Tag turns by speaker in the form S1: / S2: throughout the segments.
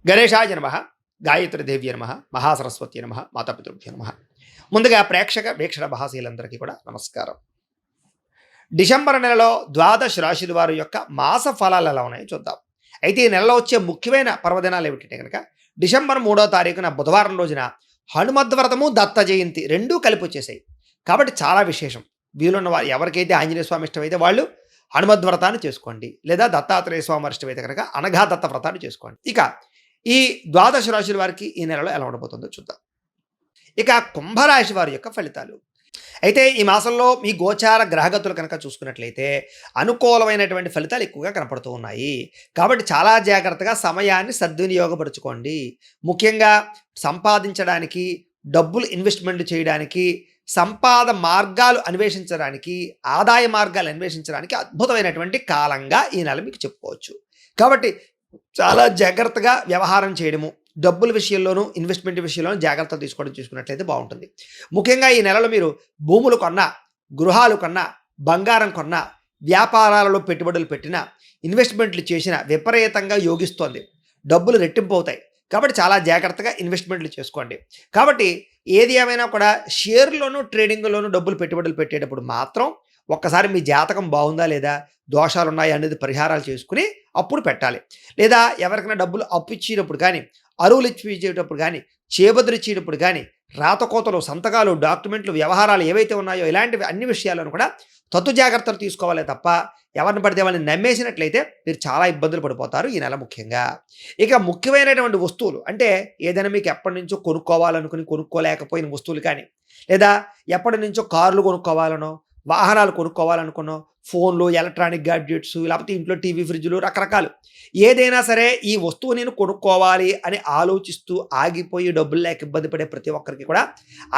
S1: గణేశాయ నమః, గాయత్రీదేవ్యై నమః, మహాసరస్వత్యై నమః, మాతాపితృభ్యో నమః. ముందుగా ప్రేక్షక వీక్షణ మహాశీలందరికీ కూడా నమస్కారం. డిసెంబర్ నెలలో ద్వాదశ రాశుల వారి యొక్క మాస ఫలాలు ఎలా ఉన్నాయో చూద్దాం. అయితే ఈ నెలలో వచ్చే ముఖ్యమైన పర్వదినాలు ఏమిటంటే కనుక డిసెంబర్ 3వ తారీఖున బుధవారం రోజున హనుమద్ వ్రతము, దత్త జయంతి రెండూ కలిపి వచ్చేసాయి. కాబట్టి చాలా విశేషం. వీలున్న వారు ఎవరికైతే ఆంజనేయ స్వామి ఇష్టమైతే వాళ్ళు హనుమద్ వ్రతాన్ని చేసుకోండి, లేదా దత్తాత్రేయ స్వామి వారి ఇష్టమైతే కనుక అనఘా దత్త వ్రతాన్ని చేసుకోండి. ఇక ఈ ద్వాదశ రాశుల వారికి ఈ నెలలో ఎలా ఉండబోతుందో చూద్దాం. ఇక కుంభరాశి వారి యొక్క ఫలితాలు. అయితే ఈ మాసంలో మీ గోచార గ్రహగతులు కనుక చూసుకున్నట్లయితే అనుకూలమైనటువంటి ఫలితాలు ఎక్కువగా కనపడుతూ ఉన్నాయి. కాబట్టి చాలా జాగ్రత్తగా సమయాన్ని సద్వినియోగపరుచుకోండి. ముఖ్యంగా సంపాదించడానికి, డబ్బులు ఇన్వెస్ట్మెంట్ చేయడానికి, సంపాద మార్గాలు అన్వేషించడానికి, ఆదాయ మార్గాలు అన్వేషించడానికి అద్భుతమైనటువంటి కాలంగా ఈ నెల మీకు చెప్పుకోవచ్చు. కాబట్టి చాలా జాగ్రత్తగా వ్యవహారం చేయడము, డబ్బుల విషయంలోనూ ఇన్వెస్ట్మెంట్ విషయంలోనూ జాగ్రత్తలు తీసుకోవడం చూసుకున్నట్లయితే బాగుంటుంది. ముఖ్యంగా ఈ నెలలో మీరు భూములు కొన్నా, గృహాలు కొన్నా, బంగారం కొన్నా, వ్యాపారాలలో పెట్టుబడులు పెట్టినా, ఇన్వెస్ట్మెంట్లు చేసినా విపరీతంగా యోగిస్తోంది. డబ్బులు రెట్టింపు అవుతాయి. కాబట్టి చాలా జాగ్రత్తగా ఇన్వెస్ట్మెంట్లు చేసుకోండి. కాబట్టి ఏది ఏమైనా కూడా షేర్లోనూ, ట్రేడింగ్లోనూ డబ్బులు పెట్టుబడులు పెట్టేటప్పుడు మాత్రం ఒక్కసారి మీ జాతకం బాగుందా లేదా, దోషాలు ఉన్నాయా అనేది పరిహారాలు చేసుకుని అప్పుడు పెట్టాలి. లేదా ఎవరికైనా డబ్బులు అప్పు ఇచ్చేటప్పుడు కానీ, అరువులు ఇచ్చేటప్పుడు కానీ, చేబదులు ఇచ్చేటప్పుడు కానీ, రాతకోతలు, సంతకాలు, డాక్యుమెంట్లు, వ్యవహారాలు ఏవైతే ఉన్నాయో ఇలాంటివి అన్ని విషయాలను కూడా తత్తు జాగ్రత్తలు తీసుకోవాలే తప్ప ఎవరిని పడితే వాళ్ళని నమ్మేసినట్లయితే మీరు చాలా ఇబ్బందులు పడిపోతారు ఈ నెల ముఖ్యంగా. ఇక ముఖ్యమైనటువంటి వస్తువులు అంటే ఏదైనా మీకు ఎప్పటి నుంచో కొనుక్కోవాలనుకుని కొనుక్కోలేకపోయిన వస్తువులు కానీ, లేదా ఎప్పటి నుంచో కార్లు కొనుక్కోవాలనో, వాహనాలు కొనుక్కోవాలనుకున్నో, ఫోన్లు, ఎలక్ట్రానిక్ గ్యాడ్జెట్స్, లేకపోతే ఇంట్లో టీవీ, ఫ్రిడ్జ్లు రకరకాలు ఏదైనా సరే ఈ వస్తువు నేను కొనుక్కోవాలి అని ఆలోచిస్తూ ఆగిపోయి డబ్బులు లేక ఇబ్బంది పడే ప్రతి ఒక్కరికి కూడా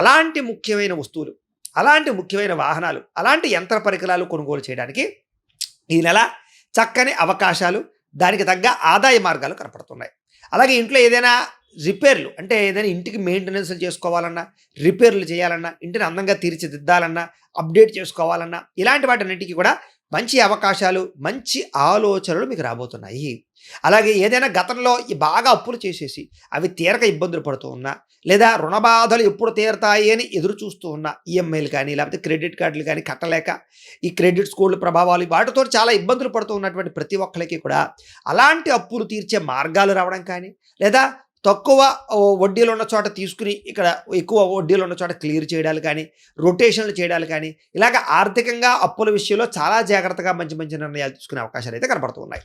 S1: అలాంటి ముఖ్యమైన వస్తువులు, అలాంటి ముఖ్యమైన వాహనాలు, అలాంటి యంత్ర పరికరాలు కొనుగోలు చేయడానికి ఈ నెల చక్కని అవకాశాలు, దానికి తగ్గ ఆదాయ మార్గాలు కనపడుతున్నాయి. అలాగే ఇంట్లో ఏదైనా రిపేర్లు అంటే ఏదైనా ఇంటికి మెయింటెనెన్స్లు చేసుకోవాలన్నా, రిపేర్లు చేయాలన్నా, ఇంటిని అందంగా తీర్చిదిద్దాలన్నా, అప్డేట్ చేసుకోవాలన్నా ఇలాంటి వాటన్నిటికీ కూడా మంచి అవకాశాలు, మంచి ఆలోచనలు మీకు రాబోతున్నాయి. అలాగే ఏదైనా గతంలో బాగా అప్పులు చేసేసి అవి తీరక ఇబ్బందులు పడుతూ ఉన్నా, లేదా రుణ బాధలు ఎప్పుడు తీరతాయి అని ఎదురు చూస్తూ ఉన్న ఈఎంఐలు కానీ, లేకపోతే క్రెడిట్ కార్డులు కానీ కట్టలేక ఈ క్రెడిట్ స్కోర్ల ప్రభావాలు వాటితో చాలా ఇబ్బందులు పడుతూ ఉన్నటువంటి ప్రతి ఒక్కరికి కూడా అలాంటి అప్పులు తీర్చే మార్గాలు రావడం కానీ, లేదా తక్కువ వడ్డీలు ఉన్న చోట తీసుకుని ఇక్కడ ఎక్కువ వడ్డీలు ఉన్న చోట క్లియర్ చేయడాలు కానీ, రొటేషన్లు చేయడాలు కానీ, ఇలాగ ఆర్థికంగా అప్పుల విషయంలో చాలా జాగ్రత్తగా మంచి మంచి నిర్ణయాలు తీసుకునే అవకాశాలు అయితే కనపడుతూ ఉన్నాయి.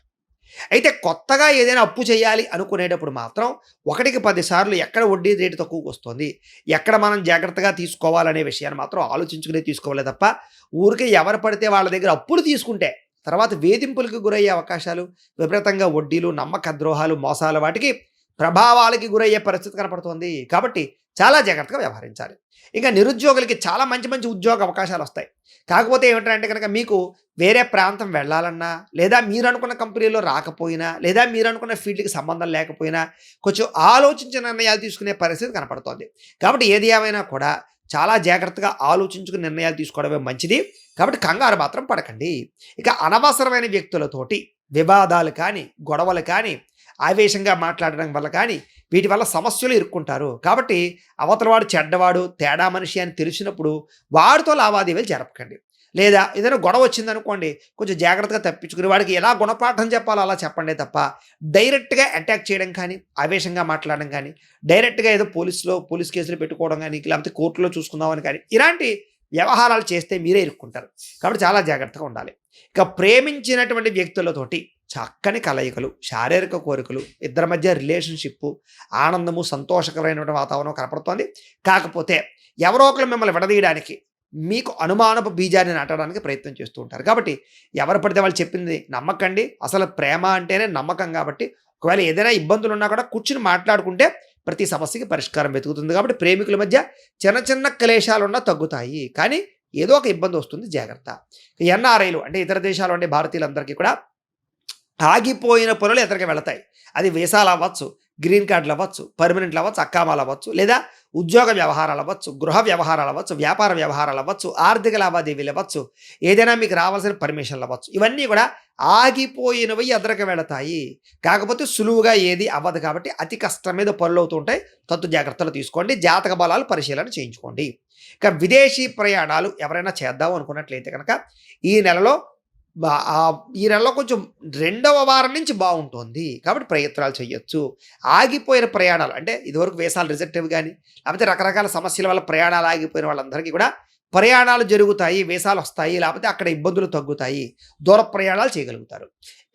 S1: అయితే కొత్తగా ఏదైనా అప్పు చేయాలి అనుకునేటప్పుడు మాత్రం 1కి 10 సార్లు ఎక్కడ వడ్డీ రేటు తక్కువకు వస్తుంది, ఎక్కడ మనం జాగ్రత్తగా తీసుకోవాలనే విషయాన్ని మాత్రం ఆలోచించుకునే తీసుకోవాలి తప్ప ఊరికే ఎవరు పడితే వాళ్ళ దగ్గర అప్పులు తీసుకుంటే తర్వాత వేధింపులకు గురయ్యే అవకాశాలు, విపరీతంగా వడ్డీలు, నమ్మక ద్రోహాలు, మోసాలు వాటికి ప్రభావాలకి గురయ్యే పరిస్థితి కనపడుతుంది. కాబట్టి చాలా జాగ్రత్తగా వ్యవహరించాలి. ఇంకా నిరుద్యోగులకి చాలా మంచి మంచి ఉద్యోగ అవకాశాలు వస్తాయి. కాకపోతే ఏమిటంటే కనుక మీకు వేరే ప్రాంతం వెళ్ళాలన్నా, లేదా మీరు అనుకున్న కంపెనీలో రాకపోయినా, లేదా మీరు అనుకున్న ఫీల్డ్కి సంబంధం లేకపోయినా కొంచెం ఆలోచించిన నిర్ణయాలు తీసుకునే పరిస్థితి కనపడుతోంది. కాబట్టి ఏది ఏమైనా కూడా చాలా జాగ్రత్తగా ఆలోచించుకుని నిర్ణయాలు తీసుకోవడమే మంచిది. కాబట్టి కంగారు మాత్రం పడకండి. ఇక అనవసరమైన వ్యక్తులతోటి వివాదాలు కానీ, గొడవలు కానీ, ఆవేశంగా మాట్లాడడం వల్ల కానీ వీటి వల్ల సమస్యలు ఇరుక్కుంటారు. కాబట్టి అవతలవాడు చెడ్డవాడు, తేడా మనిషి అని తెలిసినప్పుడు వాడితో లావాదేవీలు జరపకండి. లేదా ఏదైనా గొడవ వచ్చిందనుకోండి, కొంచెం జాగ్రత్తగా తప్పించుకుని వాడికి ఎలా గుణపాఠం చెప్పాలో అలా చెప్పండి తప్ప డైరెక్ట్గా అటాక్ చేయడం కానీ, ఆవేశంగా మాట్లాడడం కానీ, డైరెక్ట్గా ఏదో పోలీస్ కేసులు పెట్టుకోవడం కానీ, లేకపోతే కోర్టులో చూసుకుందామని కానీ ఇలాంటి వ్యవహారాలు చేస్తే మీరే ఇరుక్కుంటారు. కాబట్టి చాలా జాగ్రత్తగా ఉండాలి. ఇక ప్రేమించినటువంటి వ్యక్తులతోటి చక్కని కలయికలు, శారీరక కోరికలు, ఇద్దరి మధ్య రిలేషన్షిప్, ఆనందము, సంతోషకరమైనటువంటి వాతావరణం కనపడుతోంది. కాకపోతే ఎవరో ఒకరు మిమ్మల్ని విడదీయడానికి, మీకు అనుమానపు బీజాన్ని నాటడానికి ప్రయత్నం చేస్తూ ఉంటారు. కాబట్టి ఎవరు పడితే వాళ్ళు చెప్పింది నమ్మకండి. అసలు ప్రేమ అంటేనే నమ్మకం. కాబట్టి ఒకవేళ ఏదైనా ఇబ్బందులు ఉన్నా కూడా కూర్చుని మాట్లాడుకుంటే ప్రతి సమస్యకి పరిష్కారం వెతుకుతుంది. కాబట్టి ప్రేమికుల మధ్య చిన్న చిన్న క్లేశాలున్నా తగ్గుతాయి. కానీ ఏదో ఒక ఇబ్బంది వస్తుంది, జాగ్రత్త. ఎన్ఆర్ఐలు అంటే ఇతర దేశాలు ఉండే భారతీయులందరికీ కూడా ఆగిపోయిన పనులు ఎదురుగా వెళతాయి. అది వీసాలు అవ్వచ్చు, గ్రీన్ కార్డులు అవ్వచ్చు, పర్మనెంట్లు అవ్వచ్చు, అక్కామాలు అవ్వచ్చు, లేదా ఉద్యోగ వ్యవహారాలు అవ్వచ్చు, గృహ వ్యవహారాలు అవ్వచ్చు, వ్యాపార వ్యవహారాలు అవ్వచ్చు, ఆర్థిక లావాదేవీలు అవ్వచ్చు, ఏదైనా మీకు రావాల్సిన పర్మిషన్లు అవ్వచ్చు. ఇవన్నీ కూడా ఆగిపోయినవి ఎదరికి వెళతాయి. కాకపోతే సులువుగా ఏది అవ్వదు కాబట్టి అతి కష్టం మీద పనులు అవుతుంటాయి. తత్తు జాగ్రత్తలు తీసుకోండి. జాతక బలాలు పరిశీలన చేయించుకోండి. ఇక విదేశీ ప్రయాణాలు ఎవరైనా చేద్దాం అనుకున్నట్లయితే కనుక ఈ నెలలో ఈ నెలలో కొంచెం రెండవ వారం నుంచి బాగుంటుంది కాబట్టి ప్రయత్నాలు చేయొచ్చు. ఆగిపోయిన ప్రయాణాలు అంటే ఇదివరకు వీసాలు రిజెక్ట్ అవి కానీ లేకపోతే రకరకాల సమస్యల వల్ల ప్రయాణాలు ఆగిపోయిన వాళ్ళందరికీ కూడా ప్రయాణాలు జరుగుతాయి, వీసాలు వస్తాయి, లేకపోతే అక్కడ ఇబ్బందులు తగ్గుతాయి, దూర ప్రయాణాలు చేయగలుగుతారు.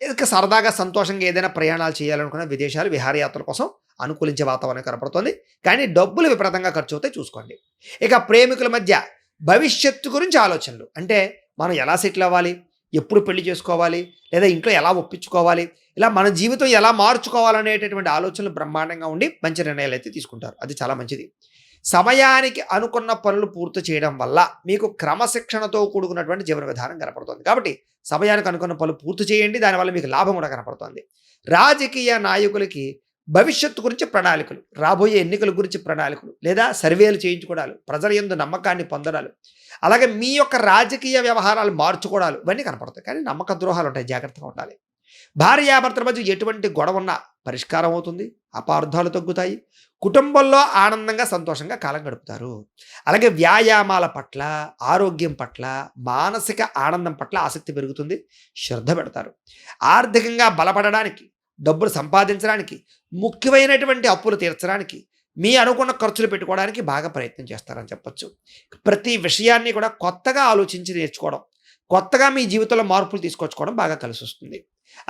S1: ఇక సరదాగా సంతోషంగా ఏదైనా ప్రయాణాలు చేయాలనుకున్న విదేశాలు విహారయాత్రల కోసం అనుకూలించే వాతావరణం కనపడుతుంది. కానీ డబ్బులు విపరీతంగా ఖర్చు అవుతాయి చూసుకోండి. ఇక ప్రేమికుల మధ్య భవిష్యత్తు గురించి ఆలోచనలు అంటే మనం ఎలా సెటిల్ అవ్వాలి, ఎప్పుడు పెళ్లి చేసుకోవాలి, లేదా ఇంట్లో ఎలా ఒప్పించుకోవాలి, ఇలా మన జీవితం ఎలా మార్చుకోవాలనేటటువంటి ఆలోచనలు బ్రహ్మాండంగా ఉండి మంచి నిర్ణయాలు అయితే తీసుకుంటారు. అది చాలా మంచిది. సమయానికి అనుకున్న పనులు పూర్తి చేయడం వల్ల మీకు క్రమశిక్షణతో కూడుకున్నటువంటి జీవన విధానం కనపడుతుంది. కాబట్టి సమయానికి అనుకున్న పనులు పూర్తి చేయండి. దానివల్ల మీకు లాభం కూడా కనపడుతుంది. రాజకీయ నాయకులకి భవిష్యత్తు గురించి ప్రణాళికలు, రాబోయే ఎన్నికల గురించి ప్రణాళికలు, లేదా సర్వేలు చేయించుకోవడాలు, ప్రజల యందు నమ్మకాన్ని పొందడాలు, అలాగే మీ యొక్క రాజకీయ వ్యవహారాలు మార్చుకోవడాలు ఇవన్నీ కనపడతాయి. కానీ నమ్మక ద్రోహాలు ఉంటాయి, జాగ్రత్తగా ఉండాలి. భార్యాభర్తల మధ్య ఎటువంటి గొడవ ఉన్నా పరిష్కారం అవుతుంది, అపార్థాలు తగ్గుతాయి, కుటుంబంలో ఆనందంగా సంతోషంగా కాలం గడుపుతారు. అలాగే వ్యాయామాల పట్ల, ఆరోగ్యం పట్ల, మానసిక ఆనందం పట్ల ఆసక్తి పెరుగుతుంది, శ్రద్ధ పెడతారు. ఆర్థికంగా బలపడడానికి, డబ్బులు సంపాదించడానికి, ముఖ్యమైనటువంటి అప్పులు తీర్చడానికి, మీ అనుకున్న ఖర్చులు పెట్టుకోవడానికి బాగా ప్రయత్నం చేస్తారని చెప్పొచ్చు. ప్రతి విషయాన్ని కూడా కొత్తగా ఆలోచించి నేర్చుకోవడం, కొత్తగా మీ జీవితంలో మార్పులు తీసుకొచ్చుకోవడం బాగా కలిసి వస్తుంది.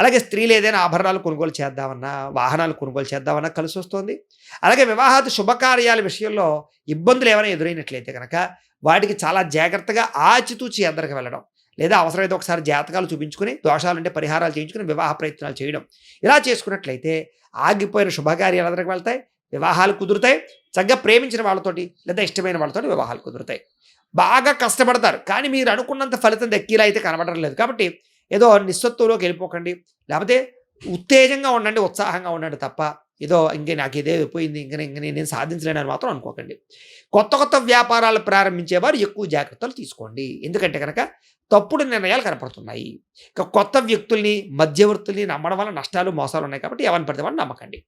S1: అలాగే స్త్రీలు ఏదైనా ఆభరణాలు కొనుగోలు చేద్దామన్నా, వాహనాలు కొనుగోలు చేద్దామన్నా కలిసి వస్తుంది. అలాగే వివాహాది శుభకార్యాల విషయంలో ఇబ్బందులు ఏమైనా ఎదురైనట్లయితే కనుక వాటికి చాలా జాగ్రత్తగా ఆచితూచి ఎద్దరికి వెళ్ళడం, లేదా అవసరమైతే ఒకసారి జాతకాలు చూపించుకుని దోషాలుంటే పరిహారాలు చేయించుకుని వివాహ ప్రయత్నాలు చేయడం, ఇలా చేసుకున్నట్లయితే ఆగిపోయిన శుభకార్యాలు ఎదరికి వెళ్తాయి, వివాహాలు కుదురుతాయి. చక్కగా ప్రేమించిన వాళ్ళతోటి లేదా ఇష్టమైన వాళ్ళతోటి వివాహాలు కుదురుతాయి. బాగా కష్టపడతారు కానీ మీరు అనుకున్నంత ఫలితం దక్కేలా అయితే కనబడడం లేదు. కాబట్టి ఏదో నిస్సత్తులోకి వెళ్ళిపోకండి, లేకపోతే ఉత్తేజంగా ఉండండి, ఉత్సాహంగా ఉండండి తప్ప ఏదో నాకు ఇదే అయిపోయింది ఇంక నేను సాధించలేనని మాత్రం అనుకోకండి. కొత్త కొత్త వ్యాపారాలు ప్రారంభించేవారు ఎక్కువ జాగ్రత్తలు తీసుకోండి. ఎందుకంటే కనుక తప్పుడు నిర్ణయాలు కనపడుతున్నాయి. ఇక కొత్త వ్యక్తుల్ని, మధ్యవర్తుల్ని నమ్మడం వల్ల నష్టాలు, మోసాలు ఉన్నాయి. కాబట్టి ఎవరిని పడితే వాడిని నమ్మకండి.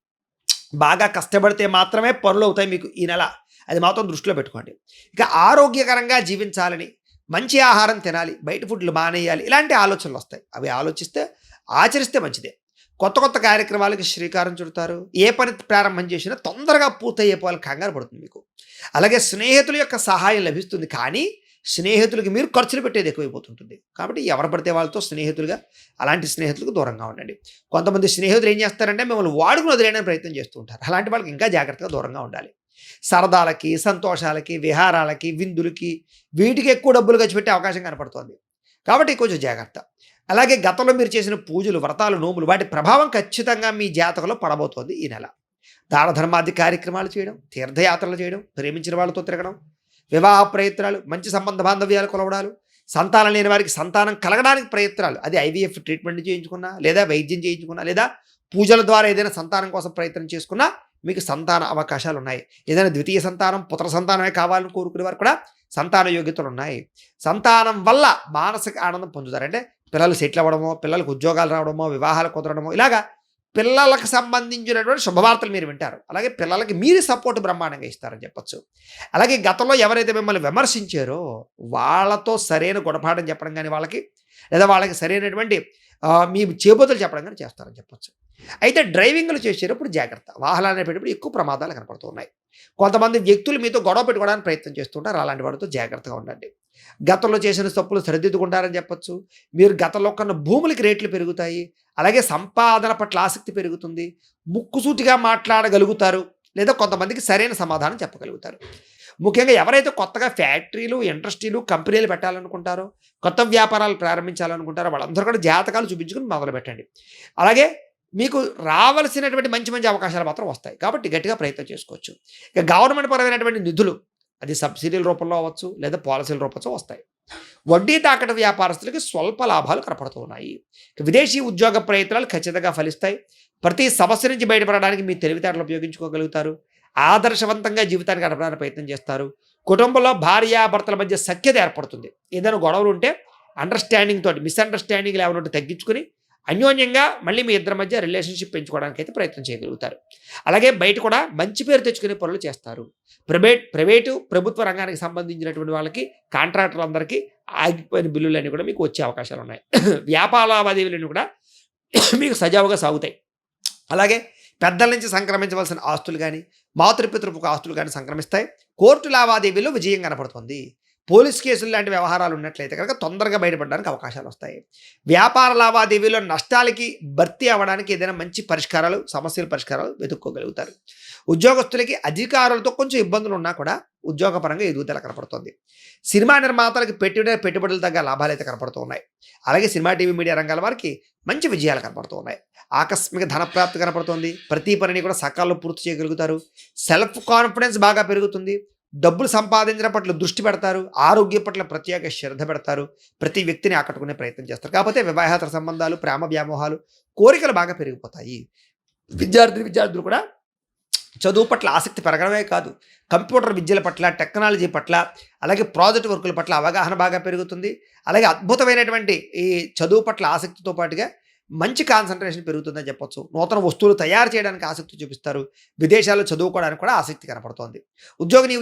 S1: బాగా కష్టపడితే మాత్రమే పనులు అవుతాయి మీకు ఈ నెల, అది మాత్రం దృష్టిలో పెట్టుకోండి. ఇక ఆరోగ్యకరంగా జీవించాలని, మంచి ఆహారం తినాలి, బయట ఫుడ్లు మానేయాలి, ఇలాంటి ఆలోచనలు వస్తాయి. అవి ఆచరిస్తే మంచిదే. కొత్త కొత్త కార్యక్రమాలకి శ్రీకారం చుడతారు. ఏ పని ప్రారంభం చేసినా తొందరగా పూర్తయ్యేపోవాలి, కంగారు పడుతుంది మీకు. అలాగే స్నేహితుల యొక్క సహాయం లభిస్తుంది, కానీ స్నేహితులకి మీరు ఖర్చులు పెట్టేది ఎక్కువైపోతుంటుంది. కాబట్టి ఎవరు పడితే వాళ్ళతో స్నేహితులుగా, అలాంటి స్నేహితులకు దూరంగా ఉండండి. కొంతమంది స్నేహితులు ఏం చేస్తారంటే మిమ్మల్ని వాడుకుని వదిలేయడానికి ప్రయత్నం చేస్తూ ఉంటారు. అలాంటి వాళ్ళకి ఇంకా జాగ్రత్తగా దూరంగా ఉండాలి. సరదాలకి, సంతోషాలకి, విహారాలకి, విందులకి, వీటికి ఎక్కువ డబ్బులు ఖర్చు పెట్టే అవకాశం కనపడుతోంది. కాబట్టి కొంచెం జాగ్రత్త. అలాగే గతంలో మీరు చేసిన పూజలు, వ్రతాలు, నోములు, వాటి ప్రభావం ఖచ్చితంగా మీ జాతకంలో పడబోతోంది ఈ నెల. దాన ధర్మాది కార్యక్రమాలు చేయడం, తీర్థయాత్రలు చేయడం, ప్రేమించిన వాళ్ళతో తిరగడం, వివాహ ప్రయత్నాలు, మంచి సంబంధ బాంధవ్యాలు కొలవడాలు, సంతానం లేని వారికి సంతానం కలగడానికి ప్రయత్నాలు, అది ఐవీఎఫ్ ట్రీట్మెంట్ చేయించుకున్నా, లేదా వైద్యం చేయించుకున్నా, లేదా పూజల ద్వారా ఏదైనా సంతానం కోసం ప్రయత్నం చేసుకున్నా మీకు సంతాన అవకాశాలు ఉన్నాయి. ఏదైనా ద్వితీయ సంతానం, పుత్ర సంతానమే కావాలని కోరుకునే వారు కూడా సంతాన యోగ్యతలు ఉన్నాయి. సంతానం వల్ల మానసిక ఆనందం పొందుతారు. అంటే పిల్లలు సెటిల్ అవ్వడమో, పిల్లలకు ఉద్యోగాలు రావడమో, వివాహాలు కుదరడమో, ఇలాగా పిల్లలకు సంబంధించినటువంటి శుభవార్తలు మీరు వింటారు. అలాగే పిల్లలకి మీరు సపోర్ట్ బ్రహ్మాండంగా ఇస్తారని చెప్పొచ్చు. అలాగే గతంలో ఎవరైతే మిమ్మల్ని విమర్శించారో వాళ్ళతో సరైన గుణపాఠం చెప్పడం కానీ వాళ్ళకి, లేదా వాళ్ళకి సరైనటువంటి మీ చేబోతులు చెప్పడం కానీ చేస్తారని చెప్పొచ్చు. అయితే డ్రైవింగ్లు చేసేటప్పుడు జాగ్రత్త. వాహనాలు నడిపేటప్పుడు ఎక్కువ ప్రమాదాలు కనపడుతూ ఉన్నాయి. కొంతమంది వ్యక్తులు మీతో గొడవ పెట్టుకోవడానికి ప్రయత్నం చేస్తుంటారు. అలాంటి వాడితో జాగ్రత్తగా ఉండండి. గతంలో చేసిన తప్పులు సరిదిద్దుకుంటారని చెప్పొచ్చు. మీరు గతంలో కన్నా భూములకి రేట్లు పెరుగుతాయి. అలాగే సంపాదన పట్ల ఆసక్తి పెరుగుతుంది. ముక్కుసూటిగా మాట్లాడగలుగుతారు, లేదా కొంతమందికి సరైన సమాధానం చెప్పగలుగుతారు. ముఖ్యంగా ఎవరైతే కొత్తగా ఫ్యాక్టరీలు, ఇండస్ట్రీలు, కంపెనీలు పెట్టాలనుకుంటారో, కొత్త వ్యాపారాలు ప్రారంభించాలనుకుంటారో వాళ్ళందరూ కూడా జాతకాలు చూపించుకుని మొదలుపెట్టండి. అలాగే మీకు రావాల్సినటువంటి మంచి మంచి అవకాశాలు మాత్రం వస్తాయి. కాబట్టి గట్టిగా ప్రయత్నం చేసుకోవచ్చు. ఇక గవర్నమెంట్ పరమైనటువంటి నిధులు, అది సబ్సిడీల రూపంలో అవ్వచ్చు, లేదా పాలసీల రూపంలో వస్తాయి. వడ్డీ తాకట వ్యాపారస్తులకి స్వల్ప లాభాలు కనపడుతూ ఉన్నాయి. విదేశీ ఉద్యోగ ప్రయత్నాలు ఖచ్చితంగా ఫలిస్తాయి. ప్రతి సమస్య నుంచి బయటపడడానికి మీ తెలివితేటలు ఉపయోగించుకోగలుగుతారు. ఆదర్శవంతంగా జీవితాన్ని గడపడానికి ప్రయత్నం చేస్తారు. కుటుంబంలో భార్యాభర్తల మధ్య సఖ్యత ఏర్పడుతుంది. ఏదైనా గొడవలు ఉంటే అండర్స్టాండింగ్ తోటి మిస్అండర్స్టాండింగ్లు ఏమైనా ఉంటే తగ్గించుకుని అన్యోన్యంగా మళ్ళీ మీ ఇద్దరి మధ్య రిలేషన్షిప్ పెంచుకోవడానికి అయితే ప్రయత్నం చేయగలుగుతారు. అలాగే బయట కూడా మంచి పేరు తెచ్చుకునే పనులు చేస్తారు. ప్రైవేటు ప్రభుత్వ రంగానికి సంబంధించినటువంటి వాళ్ళకి కాంట్రాక్టర్లందరికీ ఆగిపోయిన బిల్లులన్నీ కూడా మీకు వచ్చే అవకాశాలు ఉన్నాయి. వ్యాపార లావాదేవీలన్నీ కూడా మీకు సజావుగా సాగుతాయి. అలాగే పెద్దల నుంచి సంక్రమించవలసిన ఆస్తులు కానీ మాతృపితృపుకు ఆస్తులు కానీ సంక్రమిస్తాయి. కోర్టు లావాదేవీలో విజయం కనపడుతుంది. పోలీస్ కేసులు లాంటి వ్యవహారాలు ఉన్నట్లయితే కనుక తొందరగా బయటపడడానికి అవకాశాలు వస్తాయి. వ్యాపార లావాదేవీలో నష్టాలకి భర్తీ అవ్వడానికి ఏదైనా మంచి పరిష్కారాలు సమస్యల పరిష్కారాలు వెతుక్కోగలుగుతారు. ఉద్యోగస్తులకి అధికారులతో కొంచెం ఇబ్బందులు ఉన్నా కూడా ఉద్యోగపరంగా ఎదుగుదల కనపడుతుంది. సినిమా నిర్మాతలకు పెట్టుబడులు తగ్గ లాభాలు అయితే కనపడుతూ ఉన్నాయి. అలాగే సినిమా టీవీ మీడియా రంగాల వారికి మంచి విజయాలు కనపడుతూ ఉన్నాయి. ఆకస్మిక ధనప్రాప్తి కనపడుతుంది. ప్రతి పనిని కూడా సకాలంలో పూర్తి చేయగలుగుతారు. సెల్ఫ్ కాన్ఫిడెన్స్ బాగా పెరుగుతుంది. డబ్బులు సంపాదించడం పట్ల దృష్టి పెడతారు. ఆరోగ్యం పట్ల ప్రత్యేక శ్రద్ధ పెడతారు. ప్రతి వ్యక్తిని ఆకట్టుకునే ప్రయత్నం చేస్తారు. కాకపోతే వివాహేతర సంబంధాలు, ప్రేమ వ్యామోహాలు, కోరికలు బాగా పెరిగిపోతాయి. విద్యార్థులు కూడా చదువు పట్ల ఆసక్తి పెరగడమే కాదు, కంప్యూటర్ విద్యల పట్ల, టెక్నాలజీ పట్ల, అలాగే ప్రాజెక్ట్ వర్కుల పట్ల అవగాహన బాగా పెరుగుతుంది. అలాగే అద్భుతమైనటువంటి ఈ చదువు పట్ల ఆసక్తితో పాటుగా మంచి కాన్సన్ట్రేషన్ పెరుగుతుందని చెప్పొచ్చు. నూతన వస్తువులు తయారు చేయడానికి ఆసక్తి చూపిస్తారు. విదేశాల్లో చదువుకోవడానికి కూడా ఆసక్తి కనపడుతోంది.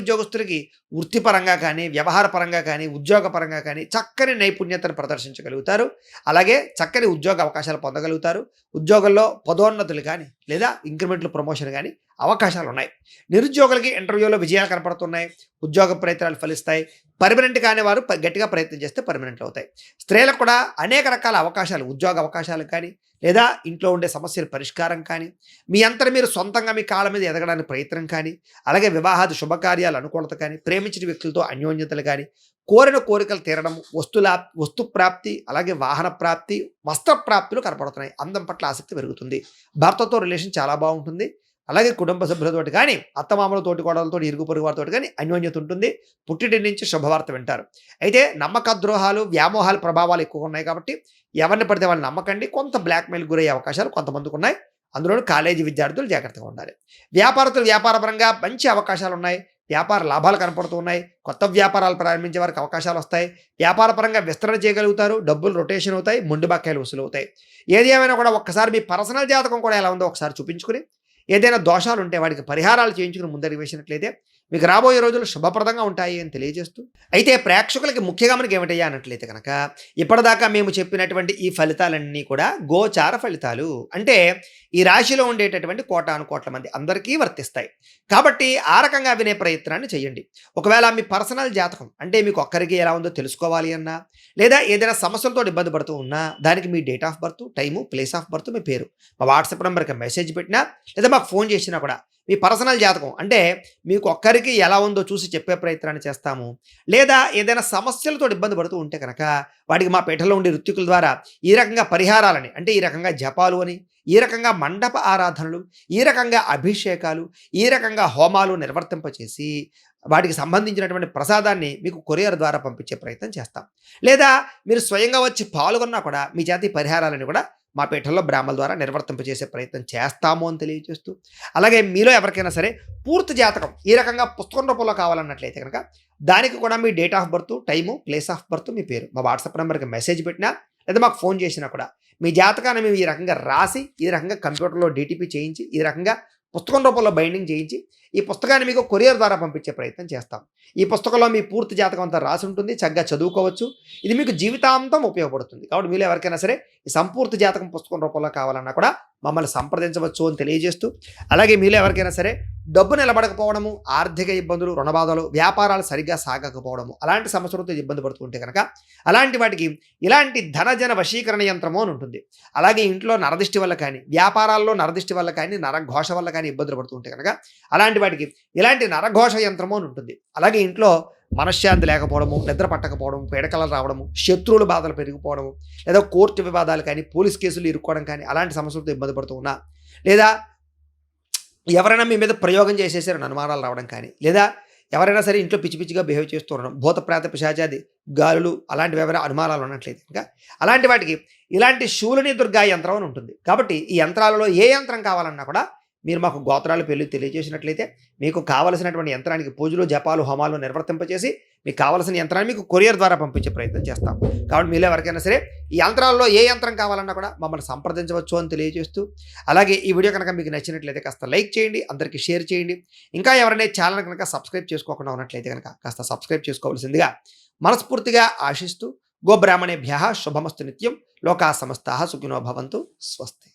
S1: ఉద్యోగస్తులకి వృత్తిపరంగా కానీ, వ్యవహార పరంగా కానీ, ఉద్యోగ పరంగా కానీ చక్కని నైపుణ్యతను ప్రదర్శించగలుగుతారు. అలాగే చక్కని ఉద్యోగ అవకాశాలు పొందగలుగుతారు. ఉద్యోగంలో పదోన్నతులు కానీ లేదా ఇంక్రిమెంట్లు, ప్రమోషన్ కానీ అవకాశాలు ఉన్నాయి. నిరుద్యోగులకి ఇంటర్వ్యూలో విజయాలు కనపడుతున్నాయి. ఉద్యోగ ప్రయత్నాలు ఫలిస్తాయి. పర్మనెంట్ కాని వారు గట్టిగా ప్రయత్నం చేస్తే పర్మనెంట్లు అవుతాయి. స్త్రీలకు కూడా అనేక రకాల అవకాశాలు, ఉద్యోగ అవకాశాలు కానీ లేదా ఇంట్లో ఉండే సమస్యల పరిష్కారం కానీ, మీ అంతట మీరు సొంతంగా మీ కాళ్ళ మీద ఎదగడానికి ప్రయత్నం కానీ, అలాగే వివాహాది శుభకార్యాల అనుకూలత కానీ, ప్రేమించిన వ్యక్తులతో అన్యోన్యతలు కానీ, కోరిన కోరికలు తీరడం, వస్తు ప్రాప్తి, అలాగే వాహన ప్రాప్తి, వస్త్ర ప్రాప్తులు కనపడుతున్నాయి. అందం పట్ల ఆసక్తి పెరుగుతుంది. భర్తతో రిలేషన్ చాలా బాగుంటుంది. అలాగే కుటుంబ సభ్యులతోటి కానీ, అత్తమామలతోటి, కోడలతో, ఇరుగు పొరుగు వారితో కానీ అన్యోన్యత ఉంటుంది. పుట్టింటి నుంచి శుభవార్త వింటారు. అయితే నమ్మక ద్రోహాలు, వ్యామోహాల ప్రభావాలు ఎక్కువగా ఉన్నాయి కాబట్టి ఎవరిని పడితే వాళ్ళని నమ్మకండి. కొంత బ్లాక్మెయిల్ గురయ్యే అవకాశాలు కొంతమందికి ఉన్నాయి. అందులోనూ కాలేజీ విద్యార్థులు జాగ్రత్తగా ఉండాలి. వ్యాపారస్తులు వ్యాపారపరంగా మంచి అవకాశాలు ఉన్నాయి. వ్యాపార లాభాలు కనపడుతూ ఉన్నాయి. కొత్త వ్యాపారాలు ప్రారంభించే వారికి అవకాశాలు వస్తాయి. వ్యాపారపరంగా విస్తరణ చేయగలుగుతారు. డబ్బులు రొటేషన్ అవుతాయి. మొండి బకాయిలు వసూలు అవుతాయి. ఏది ఏమైనా కూడా ఒక్కసారి మీ పర్సనల్ జాతకం కూడా ఎలా ఉందో ఒకసారి చూపించుకుని, ఏదైనా దోషాలు ఉంటే వాటికి పరిహారాలు చేయించుకుని ముందరికి వేసినట్లయితే మీకు రాబోయే రోజులు శుభప్రదంగా ఉంటాయి అని తెలియజేస్తూ, అయితే ప్రేక్షకులకి ముఖ్యంగా మనకి ఏమిటయ్యా అన్నట్లయితే కనుక, ఇప్పటిదాకా మేము చెప్పినటువంటి ఈ ఫలితాలన్నీ కూడా గోచార ఫలితాలు. అంటే ఈ రాశిలో ఉండేటటువంటి కోటాను కోట్ల మంది అందరికీ వర్తిస్తాయి. కాబట్టి ఆ రకంగా వినే ప్రయత్నాన్ని చేయండి. ఒకవేళ మీ పర్సనల్ జాతకం అంటే మీకు ఒక్కరికి ఎలా ఉందో తెలుసుకోవాలి అన్నా, లేదా ఏదైనా సమస్యలతో ఇబ్బంది పడుతూ ఉన్నా, దానికి మీ date of birth, time, place of birth, మీ పేరు మా వాట్సాప్ నెంబర్కి మెసేజ్ పెట్టినా లేదా మాకు ఫోన్ చేసినా కూడా మీ పర్సనల్ జాతకం అంటే మీకు ఒక్కరికి ఎలా ఉందో చూసి చెప్పే ప్రయత్నాన్ని చేస్తాము. లేదా ఏదైనా సమస్యలతో ఇబ్బంది పడుతూ ఉంటే కనుక వాటికి మా పీఠంలో ఉండే ఋత్వికుల ద్వారా ఈ రకంగా పరిహారాలని, అంటే ఈ రకంగా జపాలు అని, ఈ రకంగా మండప ఆరాధనలు, ఈ రకంగా అభిషేకాలు, ఈ రకంగా హోమాలు నిర్వర్తింపచేసి వాటికి సంబంధించినటువంటి ప్రసాదాన్ని మీకు కొరియర్ ద్వారా పంపించే ప్రయత్నం చేస్తాం. లేదా మీరు స్వయంగా వచ్చి పాల్గొన్నా కూడా మీ చేత ఈ పరిహారాలను కూడా మా పీఠంలో బ్రాహ్మణుల ద్వారా నిర్వర్తింపజేసే ప్రయత్నం చేస్తాము అని తెలియజేస్తూ, అలాగే మీలో ఎవరికైనా సరే పూర్తి జాతకం ఈ రకంగా పుస్తకం రూపంలో కావాలన్నట్లయితే కనుక దానికి కూడా మీ date of birth, time, place of birth, మీ పేరు మా వాట్సాప్ నెంబర్కి మెసేజ్ పెట్టినా లేదా మాకు ఫోన్ చేసినా కూడా మీ జాతకాన్ని మేము ఈ రకంగా రాసి, ఈ రకంగా కంప్యూటర్లో DTP చేయించి, ఈ రకంగా పుస్తకం రూపంలో బైండింగ్ చేయించి ఈ పుస్తకాన్ని మీకు కొరియర్ ద్వారా పంపించే ప్రయత్నం చేస్తాం. ఈ పుస్తకంలో మీ పూర్తి జాతకం అంతా రాసి ఉంటుంది. చక్కగా చదువుకోవచ్చు. ఇది మీకు జీవితాంతం ఉపయోగపడుతుంది. కాబట్టి మీరు ఎవరికైనా సరే ఈ సంపూర్తి జాతకం పుస్తకం రూపంలో కావాలన్నా కూడా మమ్మల్ని సంప్రదించవచ్చు అని తెలియజేస్తూ, అలాగే మీలో ఎవరికైనా సరే డబ్బు నిలబడకపోవడము, ఆర్థిక ఇబ్బందులు, రుణబాధలు, వ్యాపారాలు సరిగ్గా సాగకపోవడము, అలాంటి సమస్యలతో ఇబ్బంది పడుతుంటే కనుక అలాంటి వాటికి ఇలాంటి ధనజన వశీకరణ యంత్రము అని ఉంటుంది. అలాగే ఇంట్లో నరదిష్టి వల్ల కానీ, వ్యాపారాల్లో నరదిష్టి వల్ల కానీ, నరఘోష వల్ల కానీ ఇబ్బందులు పడుతుంటే కనుక అలాంటి వాటికి ఇలాంటి నరఘోష యంత్రము అని ఉంటుంది. అలాగే ఇంట్లో మనశ్శాంతి లేకపోవడము, నిద్ర పట్టకపోవడము, పీడకలలు రావడము, శత్రువుల బాధలు పెరిగిపోవడము, లేదా కోర్టు వివాదాలు కానీ, పోలీస్ కేసులు ఇరుక్కోవడం కానీ అలాంటి సమస్యలతో ఇబ్బంది పడుతూ ఉన్నా, లేదా ఎవరైనా మీ మీద ప్రయోగం చేసేసారని అనుమానాలు రావడం కానీ, లేదా ఎవరైనా సరే ఇంట్లో పిచ్చి పిచ్చిగా బిహేవ్ చేస్తూ ఉండడం, భూత ప్రేత పిశాచాది గాలులు అలాంటివి ఎవరైనా అనుమానాలు ఉన్నట్లయితే కనుక అలాంటి వాటికి ఇలాంటి శూలిని దుర్గా యంత్రం అని ఉంటుంది. కాబట్టి ఈ యంత్రాలలో ఏ యంత్రం కావాలన్నా కూడా మీరు మాకు గోత్రాల పేర్లు తెలియజేసినట్లయితే మీకు కావలసినటువంటి యంత్రానికి పూజలు, జపాలు, హోమాలు నిర్వర్తింపచేసి మీకు కావలసిన యంత్రాన్ని మీకు కొరియర్ ద్వారా పంపించే ప్రయత్నం చేస్తాం. కాబట్టి మీలో ఎవరికైనా సరే ఈ యంత్రాల్లో ఏ యంత్రం కావాలన్నా కూడా మమ్మల్ని సంప్రదించవచ్చు అని తెలియజేస్తూ, అలాగే ఈ వీడియో కనుక మీకు నచ్చినట్లయితే కాస్త లైక్ చేయండి, అందరికీ షేర్ చేయండి. ఇంకా ఎవరైనా ఛానల్ కనుక సబ్స్క్రైబ్ చేసుకోకుండా ఉన్నట్లయితే కనుక కాస్త సబ్స్క్రైబ్ చేసుకోవాల్సిందిగా మనస్ఫూర్తిగా ఆశిస్తూ, గోబ్రాహ్మణేభ్యః శుభమస్తు నిత్యం. లోకా సమస్తాః సుఖినో భవంతు. స్వస్తి.